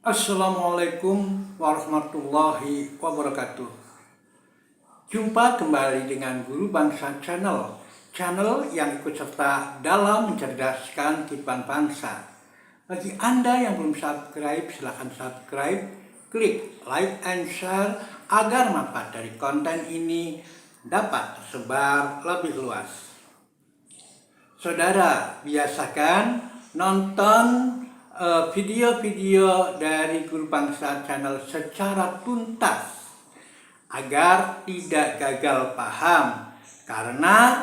Assalamualaikum warahmatullahi wabarakatuh. Jumpa kembali dengan Guru Bangsa Channel yang ikut serta dalam mencerdaskan kehidupan bangsa. Bagi Anda yang belum subscribe, silahkan subscribe, klik like and share agar manfaat dari konten ini dapat tersebar lebih luas. Saudara, biasakan nonton video-video dari Guru Bangsa Channel secara tuntas agar tidak gagal paham, karena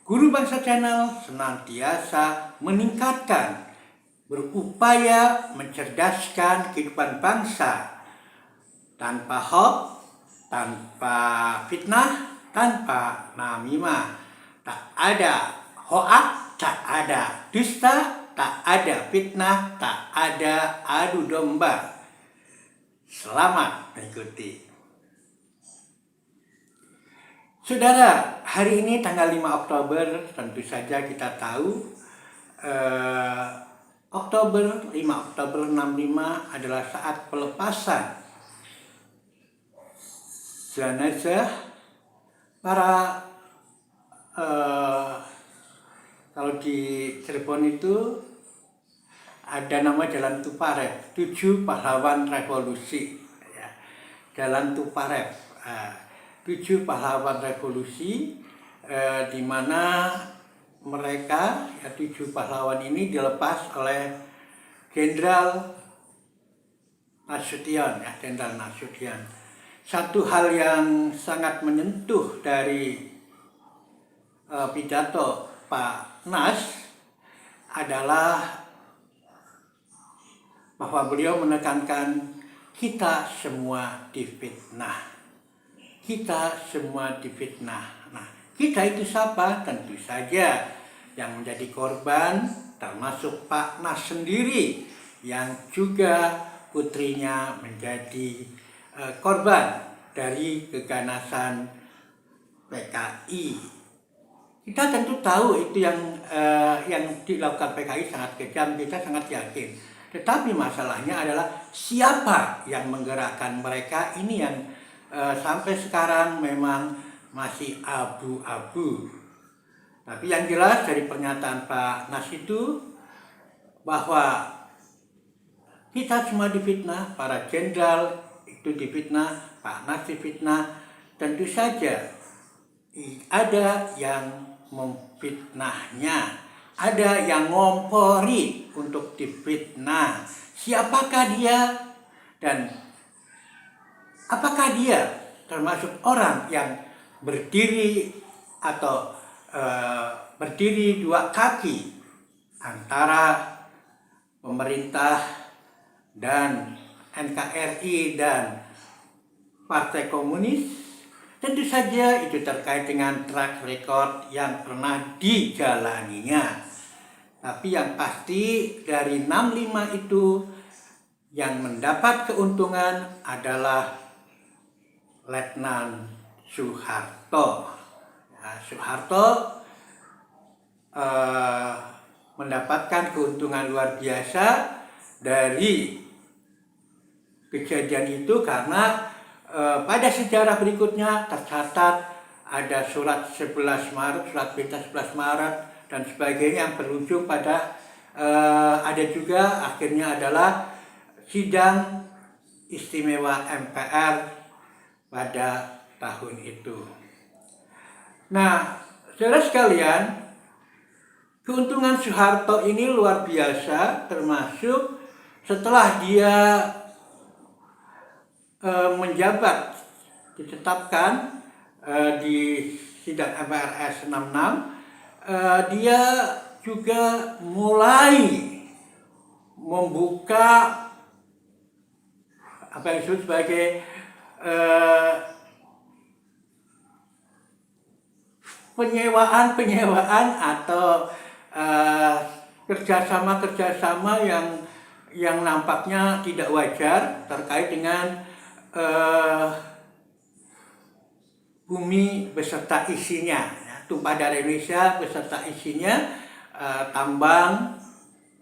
Guru Bangsa Channel senantiasa meningkatkan, berupaya mencerdaskan kehidupan bangsa tanpa hoax, tanpa fitnah, tanpa namimah. Tak ada hoax, tak ada dusta, tak ada fitnah, tak ada adu domba. Selamat mengikuti. Saudara, hari ini tanggal 5 Oktober, tentu saja kita tahu 5 Oktober 65 adalah saat pelepasan jenazah para kalau di Cirebon itu ada nama Jalan Tuparep, 7 pahlawan revolusi. Ya. Jalan Tuparep, 7 pahlawan revolusi, di mana mereka, 7 pahlawan ini dilepas oleh Jenderal Nasution, Jenderal Nasution. Satu hal yang sangat menyentuh dari pidato Pak Nas adalah bahwa beliau menekankan kita semua difitnah. Kita semua difitnah. Nah, kita itu siapa? Tentu saja yang menjadi korban termasuk Pak Nas sendiri yang juga putrinya menjadi korban dari keganasan PKI. Kita tentu tahu itu yang dilakukan PKI sangat kejam, kita sangat yakin. Tetapi masalahnya adalah siapa yang menggerakkan mereka, ini yang sampai sekarang memang masih abu-abu. Tapi yang jelas dari pernyataan Pak Nas itu bahwa kita semua difitnah, para jenderal itu difitnah, Pak Nas difitnah, tentu saja ada yang memfitnahnya, ada yang ngompori untuk difitnah. Siapakah dia dan apakah dia termasuk orang yang berdiri atau berdiri dua kaki antara pemerintah dan NKRI dan Partai Komunis? Tentu saja itu terkait dengan track record yang pernah dijalaninya. Tapi yang pasti dari 65 itu yang mendapat keuntungan adalah Letnan Soeharto. Soeharto mendapatkan keuntungan luar biasa dari kejadian itu karena pada sejarah berikutnya tercatat ada surat 11 Maret, surat berita 11 Maret dan sebagainya yang berujung pada ada juga akhirnya adalah sidang istimewa MPR pada tahun itu. Nah, saudara sekalian, keuntungan Soeharto ini luar biasa, termasuk setelah dia menjabat, ditetapkan di sidang MPRS 66, dia juga mulai membuka apa yang disebut sebagai penyewaan atau kerjasama yang nampaknya tidak wajar terkait dengan bumi beserta isinya, tumpah darah Indonesia beserta isinya, tambang,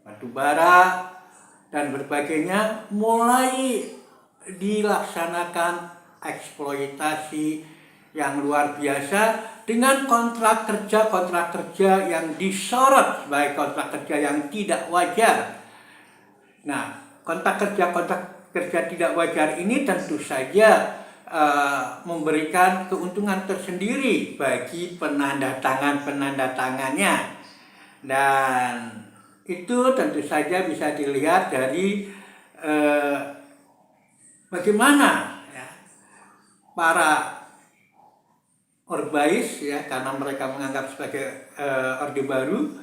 batu bara, dan berbagainya mulai dilaksanakan eksploitasi yang luar biasa dengan kontrak kerja yang disorot sebagai kontrak kerja yang tidak wajar. Nah, kontrak kerja tidak wajar ini tentu saja memberikan keuntungan tersendiri bagi penanda tangannya, dan itu tentu saja bisa dilihat dari bagaimana ya, para Orbais ya, karena mereka menganggap sebagai Orde Baru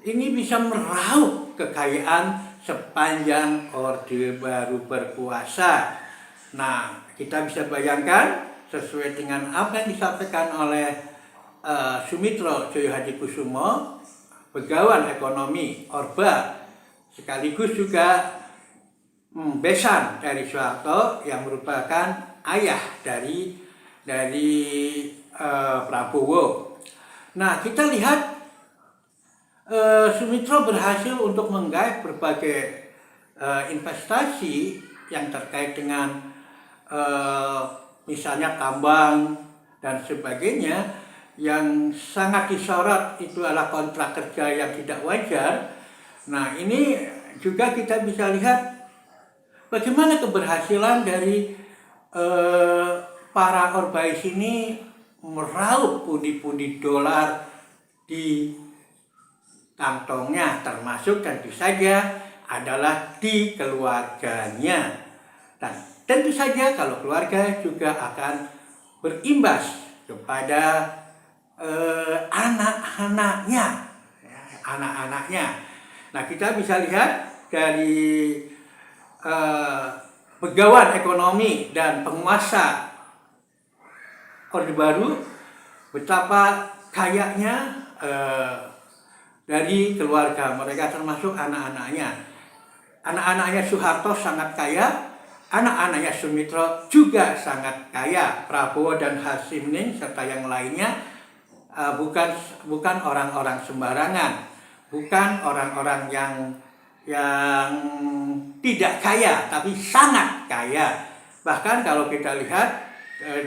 ini bisa meraup kekayaan sepanjang Orde Baru berkuasa. Nah, kita bisa bayangkan sesuai dengan apa yang disampaikan oleh Sumitro Joyohadikusumo, Begawan Ekonomi Orba, sekaligus juga besan dari Soeharto yang merupakan ayah dari Prabowo. Nah, kita lihat Sumitro berhasil untuk menggait berbagai investasi yang terkait dengan misalnya tambang dan sebagainya, yang sangat disorot itu adalah kontrak kerja yang tidak wajar. Nah, ini juga kita bisa lihat bagaimana keberhasilan dari para Orbais ini meraup pundi-pundi dolar di kantongnya, termasuk tentu saja adalah di keluarganya. Dan tentu saja kalau keluarga juga akan berimbas kepada anak-anaknya. Nah, kita bisa lihat dari Begawan Ekonomi dan penguasa Orde Baru betapa kayanya dari keluarga mereka, termasuk anak-anaknya. Anak-anaknya Soeharto sangat kaya, anak-anaknya Sumitro juga sangat kaya. Prabowo dan Harsimuning serta yang lainnya bukan orang-orang sembarangan, bukan orang-orang yang tidak kaya, tapi sangat kaya. Bahkan kalau kita lihat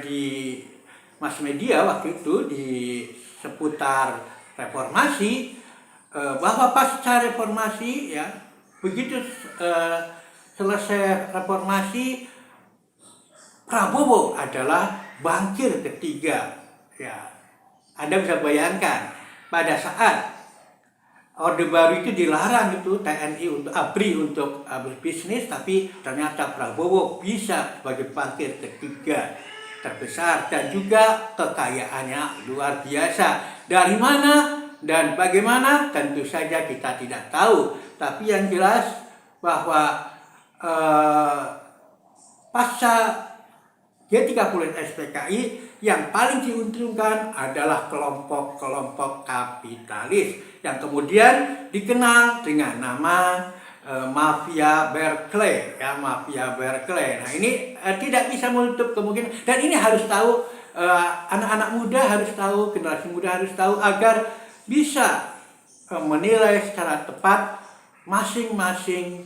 di mass media waktu itu di seputar reformasi, bahwa pasca reformasi ya, begitu selesai reformasi, Prabowo adalah bankir ketiga. Ya, Anda bisa bayangkan pada saat Orde Baru itu dilarang itu TNI untuk ABRI untuk berbisnis, tapi ternyata Prabowo bisa sebagai bankir ketiga terbesar dan juga kekayaannya luar biasa. Dari mana dan bagaimana tentu saja kita tidak tahu, tapi yang jelas bahwa pasca G30 SPKI yang paling diuntungkan adalah kelompok-kelompok kapitalis yang kemudian dikenal dengan nama mafia Berkeley ya, mafia Berkeley. Nah, ini tidak bisa menutup kemungkinan, dan ini harus tahu, anak-anak muda harus tahu, generasi muda harus tahu agar bisa menilai secara tepat masing-masing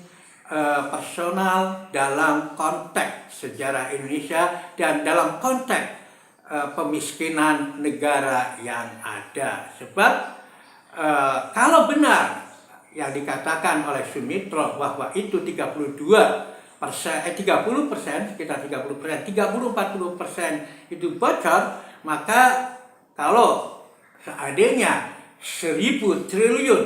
personal dalam konteks sejarah Indonesia dan dalam konteks pemiskinan negara yang ada. Sebab kalau benar yang dikatakan oleh Sumitro bahwa itu 30%, sekitar 30%, 30-40% itu bocor, maka kalau seandainya 1.000 triliun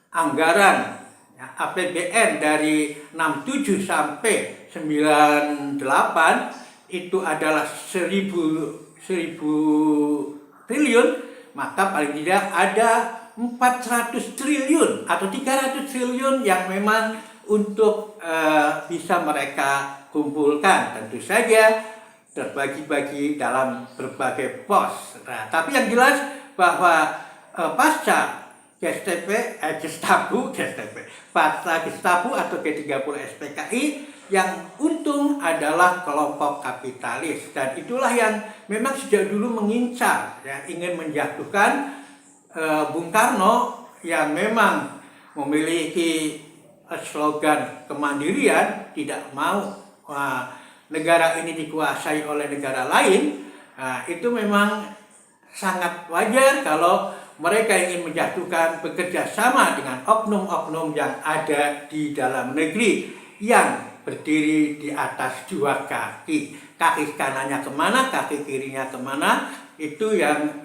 anggaran ya, APBN dari 67 sampai 98 itu adalah 1.000 triliun, maka paling tidak ada 400 triliun atau 300 triliun yang memang untuk bisa mereka kumpulkan. Tentu saja terbagi-bagi dalam berbagai pos. Nah, tapi yang jelas bahwa pasca Gestapo atau G30 SPKI, yang untung adalah kelompok kapitalis, dan itulah yang memang sejak dulu mengincar ya, ingin menjatuhkan Bung Karno yang memang memiliki slogan kemandirian, tidak mau negara ini dikuasai oleh negara lain, itu memang sangat wajar kalau mereka ingin menjatuhkan bekerja sama dengan oknum-oknum yang ada di dalam negeri yang berdiri di atas dua kaki. Kaki kanannya kemana, kaki kirinya kemana, itu yang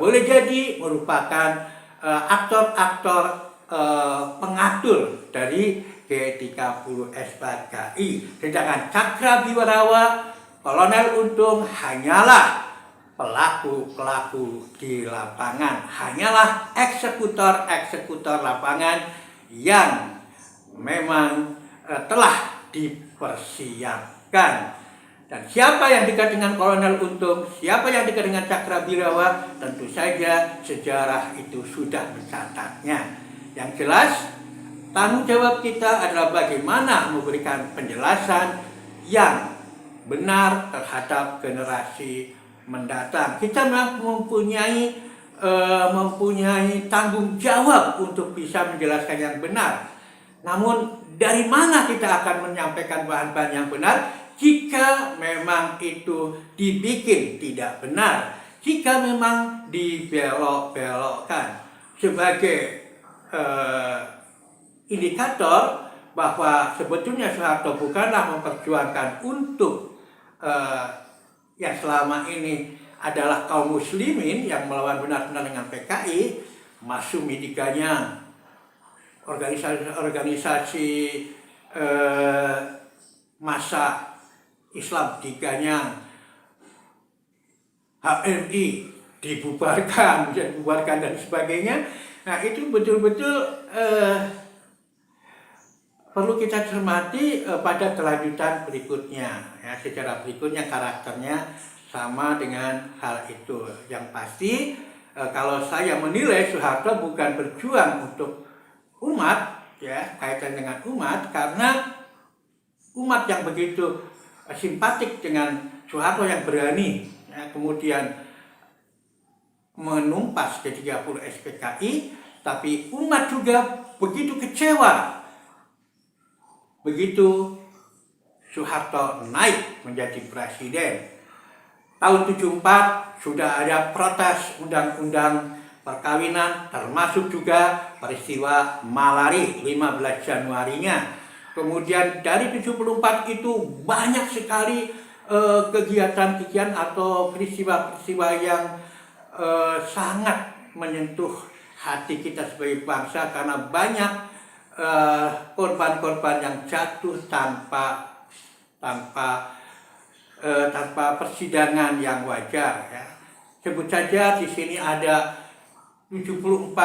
boleh jadi merupakan aktor-aktor pengatur dari G30 S4KI. Sedangkan Cakrabiwarawa, Kolonel Untung hanyalah pelaku-pelaku di lapangan, hanyalah eksekutor-eksekutor lapangan yang memang telah dipersiapkan. Dan siapa yang dekat dengan Kolonel Untung, siapa yang dekat dengan Cakrabiwarawa, tentu saja sejarah itu sudah mencatatnya. Yang jelas, tanggung jawab kita adalah bagaimana memberikan penjelasan yang benar terhadap generasi mendatang. Kita mempunyai tanggung jawab untuk bisa menjelaskan yang benar. Namun dari mana kita akan menyampaikan bahan-bahan yang benar jika memang itu dibikin tidak benar, jika memang dibelok-belokkan sebagai indikator bahwa sebetulnya Soeharto bukanlah memperjuangkan untuk yang selama ini adalah kaum muslimin yang melawan benar-benar dengan PKI, Masumi diganyang, organisasi masa Islam diganyang, HMI dibubarkan dan sebagainya. Nah, itu betul-betul perlu kita cermati pada kelanjutan berikutnya. Ya, secara berikutnya karakternya sama dengan hal itu. Yang pasti kalau saya menilai Soeharto bukan berjuang untuk umat, ya, kaitan dengan umat, karena umat yang begitu simpatik dengan Soeharto yang berani, ya, kemudian menumpas G30 SPKI, tapi umat juga begitu kecewa begitu Soeharto naik menjadi presiden. Tahun 74 sudah ada protes undang-undang perkawinan, termasuk juga peristiwa Malari 15 Januarinya. Kemudian dari 74 itu banyak sekali kegiatan-kegiatan atau peristiwa-peristiwa yang sangat menyentuh hati kita sebagai bangsa, karena banyak korban-korban yang jatuh tanpa persidangan yang wajar, ya. Sebut saja di sini ada 74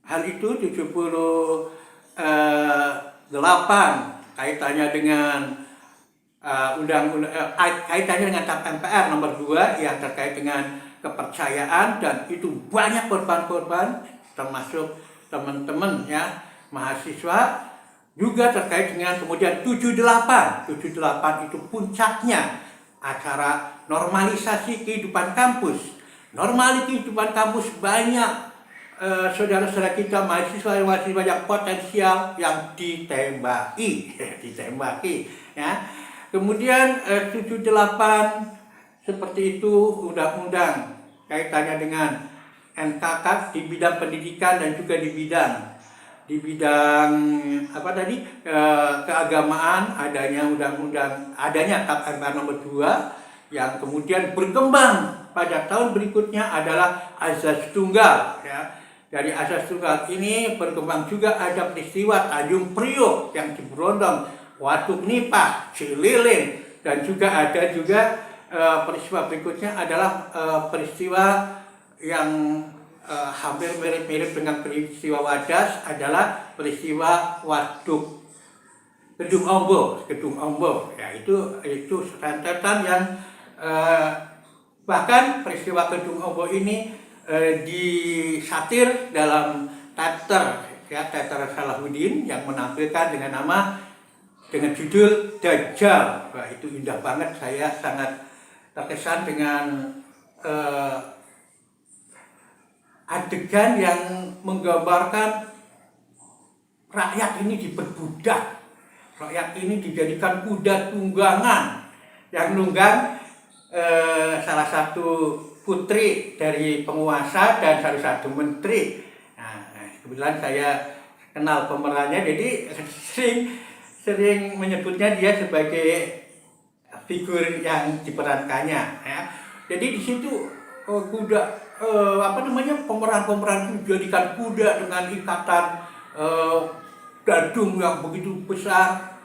hal itu, 78 kaitannya dengan kaitannya dengan TAP MPR nomor 2 yang terkait dengan kepercayaan, dan itu banyak korban-korban termasuk teman-teman, ya, mahasiswa, juga terkait dengan kemudian 78 itu puncaknya acara normalisasi kehidupan kampus. Normalisasi kehidupan kampus, banyak saudara-saudara kita mahasiswa yang potensial yang ditembaki, ya. Kemudian 78 seperti itu undang-undang kaitannya dengan NKK di bidang pendidikan dan juga di bidang keagamaan, adanya undang-undang, adanya TAP MPR nomor 2 yang kemudian berkembang pada tahun berikutnya adalah Azas Tunggal, ya. Dari Azas Tunggal ini berkembang juga ada peristiwa Tanjung Priok yang di Brondong, Waduk Nipah, Cililin, dan juga ada peristiwa berikutnya adalah peristiwa yang hampir mirip-mirip dengan peristiwa Wadas, adalah peristiwa Waduk Gedung Ombo, ya, itu rentetan yang bahkan peristiwa Gedung Ombo ini disatir dalam teater Salahuddin yang menampilkan dengan judul Dajjal. Wah, itu indah banget, saya sangat terkesan dengan adegan yang menggambarkan rakyat ini diperbudak, rakyat ini dijadikan kuda tunggangan. Yang nunggang salah satu putri dari penguasa dan salah satu menteri. Nah, kebetulan saya kenal pemerannya, jadi sering menyebutnya dia sebagai figur yang diperankannya. Ya. Jadi di situ pemeran-pemeran itu dijadikan kuda dengan ikatan gadung yang begitu besar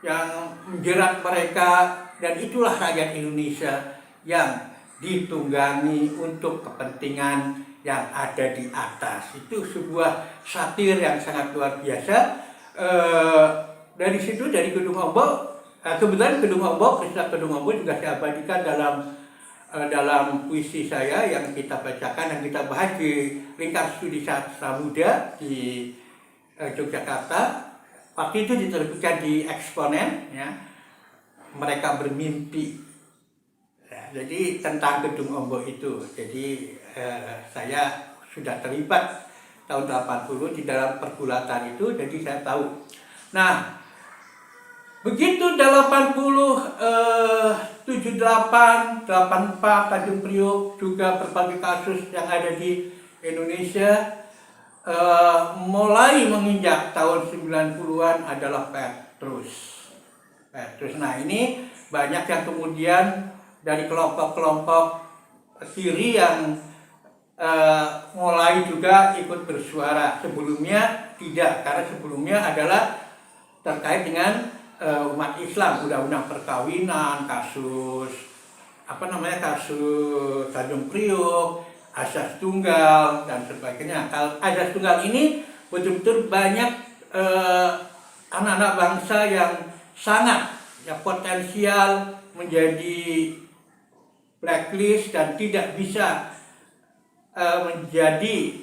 yang menjerat mereka, dan itulah rakyat Indonesia yang ditunggangi untuk kepentingan yang ada di atas. Itu sebuah satir yang sangat luar biasa. Dari situ, dari Kedung Ombok, kebetulan kisah Kedung Ombok juga saya abadikan dalam puisi saya yang kita bacakan, yang kita bahas di Lingkar Studi Sastra Muda di Yogyakarta. Waktu itu diterbitkan di Eksponen, ya. Mereka bermimpi. Ya, jadi tentang Kedung Ombok itu. Jadi saya sudah terlibat tahun 80 di dalam pergulatan itu, jadi saya tahu. Nah, begitu 78, 84 Tanjung Priok, juga berbagai kasus yang ada di Indonesia, mulai menginjak tahun 90-an adalah Petrus. Nah, ini banyak yang kemudian dari kelompok-kelompok kiri yang mulai juga ikut bersuara. Sebelumnya tidak, karena sebelumnya adalah terkait dengan umat Islam, undang-undang perkawinan, kasus Tanjung Priok, asas tunggal dan sebagainya. Kalau asas tunggal ini betul-betul banyak anak-anak bangsa yang sangat potensial menjadi blacklist dan tidak bisa menjadi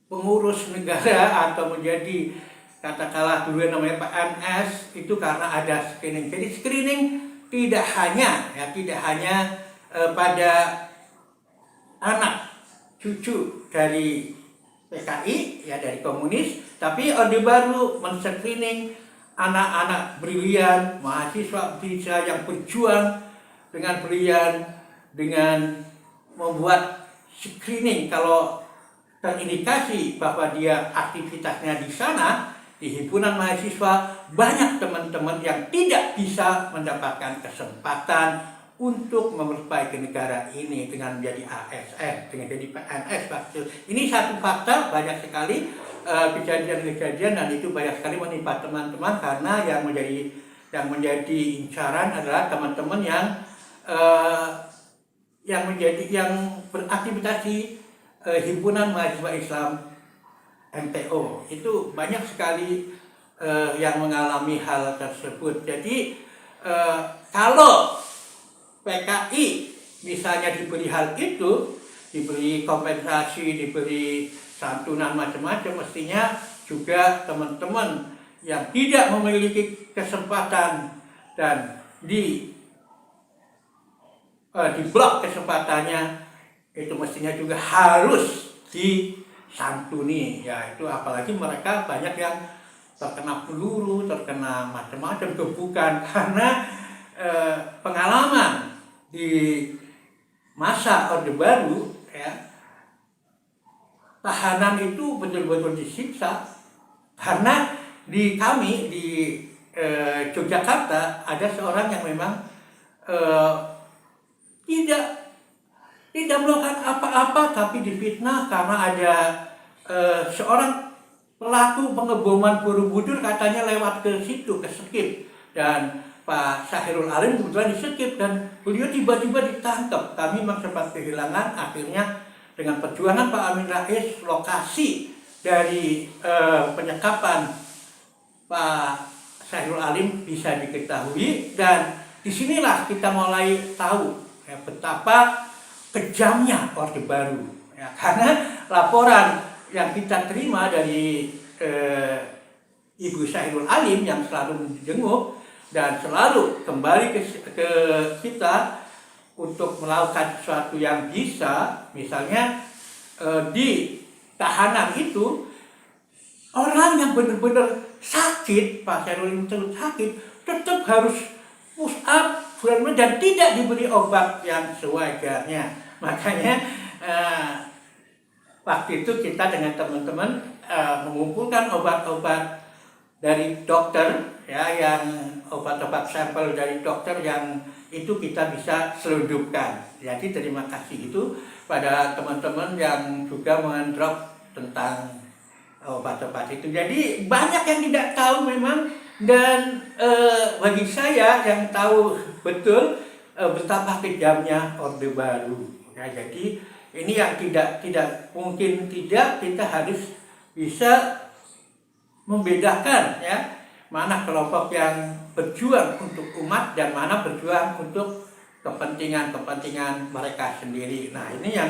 pengurus negara atau menjadi, katakanlah dulu namanya PNS, itu karena ada screening. Jadi screening tidak hanya pada anak cucu dari PKI, ya, dari komunis, tapi Orde Baru men-screening anak-anak brilian, mahasiswa bisa yang berjuang dengan brilian, dengan membuat screening. Kalau terindikasi bahwa dia aktivitasnya di sana, di himpunan mahasiswa, banyak teman-teman yang tidak bisa mendapatkan kesempatan untuk memperbaiki negara ini dengan menjadi ASN, dengan jadi PNS. Ini satu fakta, banyak sekali kejadian-kejadian, dan itu banyak sekali menimpa teman-teman, karena yang menjadi incaran adalah teman-teman yang beraktivitas di himpunan mahasiswa Islam MTO. Itu banyak sekali yang mengalami hal tersebut. Jadi kalau PKI misalnya diberi hal itu, diberi kompensasi, diberi santunan macam-macam, mestinya juga teman-teman yang tidak memiliki kesempatan dan di blok kesempatannya, itu mestinya juga harus disantuni. Ya, itu apalagi mereka banyak yang terkena peluru, terkena macam-macam gebukan, karena pengalaman di masa Orde Baru, ya, tahanan itu betul-betul disiksa. Karena di Yogyakarta ada seorang yang memang tidak melakukan apa-apa, tapi difitnah karena ada seorang pelaku pengeboman Borobudur, katanya lewat ke situ, ke Skip, dan Pak Syahrul Alim kebetulan di Skip, dan beliau tiba-tiba ditangkap. Kami memang sempat kehilangan, akhirnya dengan perjuangan Pak Amin Rais, lokasi dari penyekapan Pak Syahrul Alim bisa diketahui, dan disinilah kita mulai tahu ya, betapa kejamnya Orde Baru. Ya, karena laporan yang kita terima dari Ibu Syahrul Alim yang selalu menjenguk dan selalu kembali ke kita untuk melakukan sesuatu yang bisa, misalnya di tahanan itu orang yang benar-benar sakit, Pak Syahrul sakit, tetap harus push up dan tidak diberi obat yang sewajarnya. Makanya waktu itu kita dengan teman-teman mengumpulkan obat-obat dari dokter, ya, yang obat-obat sampel dari dokter yang itu kita bisa selundupkan. Jadi terima kasih itu pada teman-teman yang juga mendrop tentang obat-obat itu. Jadi banyak yang tidak tahu memang, dan bagi saya yang tahu betul betapa kejamnya Orde Baru. Ya, jadi ini yang tidak mungkin tidak, kita harus bisa membedakan, ya, mana kelompok yang berjuang untuk umat dan mana berjuang untuk kepentingan mereka sendiri. Nah, ini yang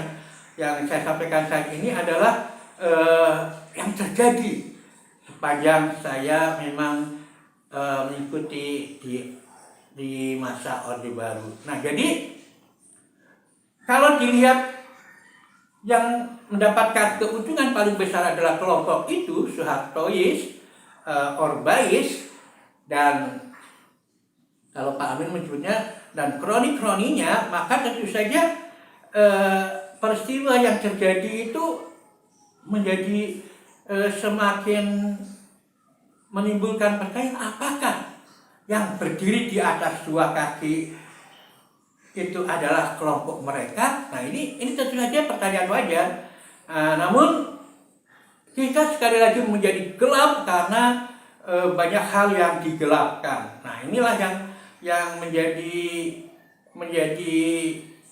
saya sampaikan saat ini adalah yang terjadi sepanjang saya memang mengikuti di masa Orde Baru. Nah, jadi kalau dilihat yang mendapatkan keuntungan paling besar adalah kelompok itu, Soehartois, Orbais, dan kalau Pak Amin menyebutnya dan kroni-kroninya, maka tentu saja peristiwa yang terjadi itu menjadi semakin menimbulkan pertanyaan, apakah yang berdiri di atas dua kaki itu adalah kelompok mereka? Nah, ini tentu saja pertanyaan wajar. Namun kita sekali lagi menjadi gelap karena banyak hal yang digelapkan. Nah, inilah yang menjadi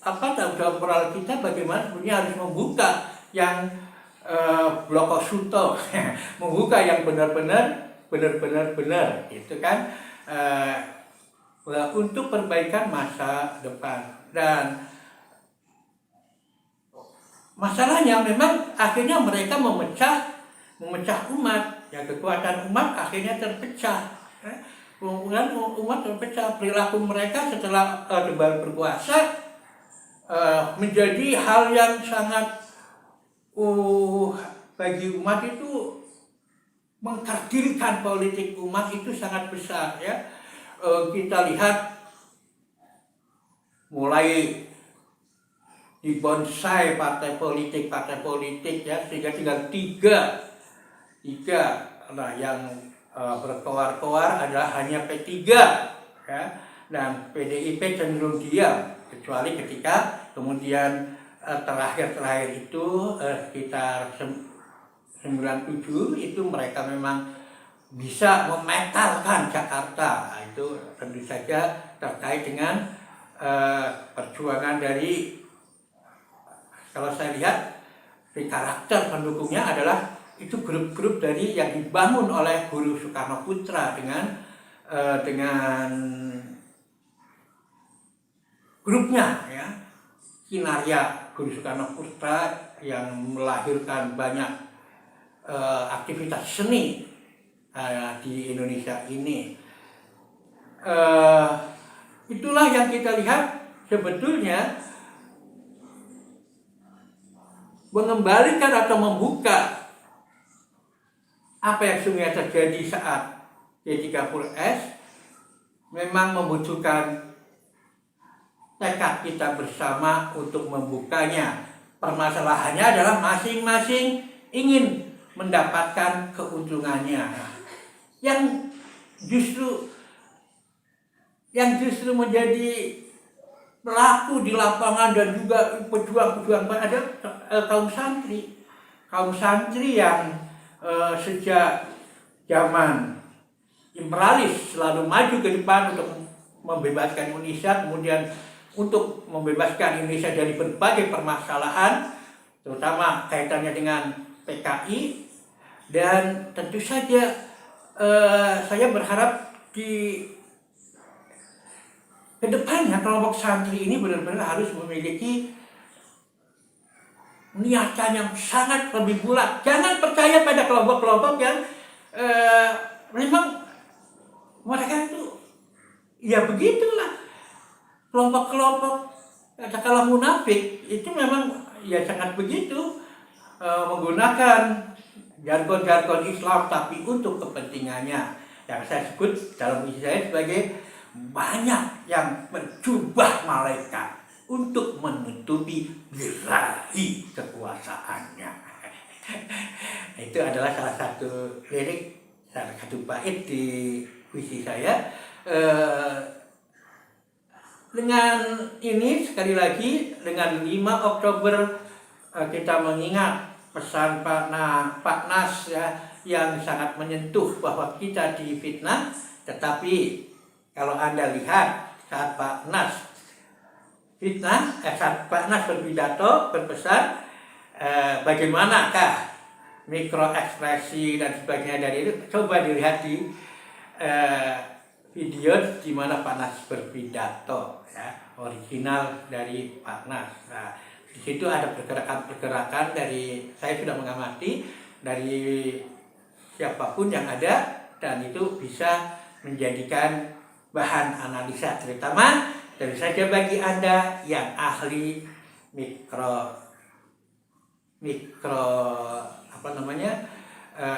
tanggung jawab moral kita, bagaimana sebenarnya harus membuka yang blokosuto, membuka yang benar-benar gitu kan, untuk perbaikan masa depan. Dan masalahnya memang akhirnya mereka memecah umat, ya, kekuatan umat akhirnya terpecah, kemudian umat terpecah. Perilaku mereka setelah Orde Baru berkuasa menjadi hal yang sangat bagi umat itu, mengkerdilkan politik umat itu sangat besar, ya. Kita lihat mulai dibonsai partai politik, ya, sehingga tinggal tiga. Nah, yang berkoar-koar adalah hanya P3, ya, dan PDIP cenderung diam, kecuali ketika kemudian terakhir itu sekitar 97 itu mereka memang bisa memetalkan Jakarta. Nah, itu tentu saja terkait dengan perjuangan dari, kalau saya lihat di karakter pendukungnya adalah itu grup-grup dari yang dibangun oleh Guru Soekarno Putra dengan grupnya, ya, Kinarya Guru Soekarno Putra yang melahirkan banyak aktivitas seni di Indonesia ini. Itulah yang kita lihat sebetulnya mengembalikan atau membuka apa yang sesungguhnya terjadi saat G30S memang membutuhkan tekad kita bersama untuk membukanya. Permasalahannya adalah masing-masing ingin mendapatkan keuntungannya. Yang justru menjadi pelaku di lapangan dan juga pejuang-pejuang ada kaum santri yang sejak zaman imperialis selalu maju ke depan untuk membebaskan Indonesia, kemudian untuk membebaskan Indonesia dari berbagai permasalahan, terutama kaitannya dengan PKI. Dan tentu saja saya berharap di kedepannya kelompok santri ini benar-benar harus memiliki niatan yang sangat lebih bulat. Jangan percaya pada kelompok-kelompok yang memang mereka itu, ya begitulah, kelompok-kelompok katakanlah munafik itu memang ya sangat begitu, menggunakan jargon-jargon Islam tapi untuk kepentingannya, yang saya sebut dalam visi saya sebagai banyak yang menjubah malaikat untuk menutupi birahi kekuasaannya. Itu adalah salah satu lirik, salah satu bait di puisi saya. Dengan ini sekali lagi, dengan 5 Oktober kita mengingat pesan Pak Nas ya, yang sangat menyentuh bahwa kita difitnah. Tetapi kalau Anda lihat saat Pak Nas saat Pak Nas berpidato berpesan, bagaimanakah mikro ekspresi dan sebagainya dari itu, coba dilihat di video di mana Pak Nas berpidato ya, original dari Pak Nas. Nah, di situ ada pergerakan-pergerakan dari, saya sudah mengamati dari siapapun yang ada, dan itu bisa menjadikan bahan analisa, terutama tentu saja bagi Anda yang ahli mikro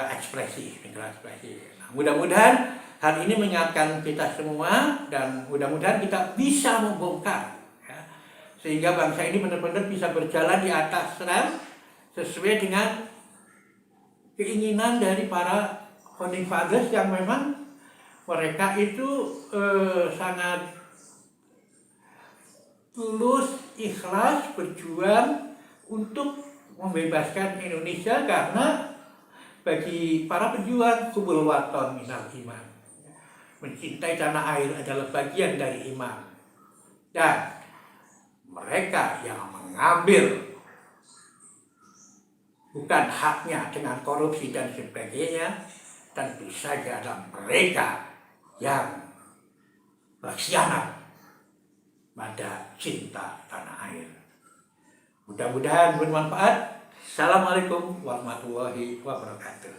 ekspresi, mikroekspresi. Nah, mudah-mudahan hal ini mengingatkan kita semua, dan mudah-mudahan kita bisa membongkar ya, sehingga bangsa ini benar-benar bisa berjalan di atas rel sesuai dengan keinginan dari para founding fathers, yang memang mereka itu sangat tulus, ikhlas, berjuang untuk membebaskan Indonesia, karena bagi para pejuang kubul waton minal iman, mencintai tanah air adalah bagian dari iman. Dan mereka yang mengambil bukan haknya dengan korupsi dan sebagainya, tentu saja adalah mereka yang berkhianat pada cinta tanah air. Mudah-mudahan bermanfaat. Assalamualaikum warahmatullahi wabarakatuh.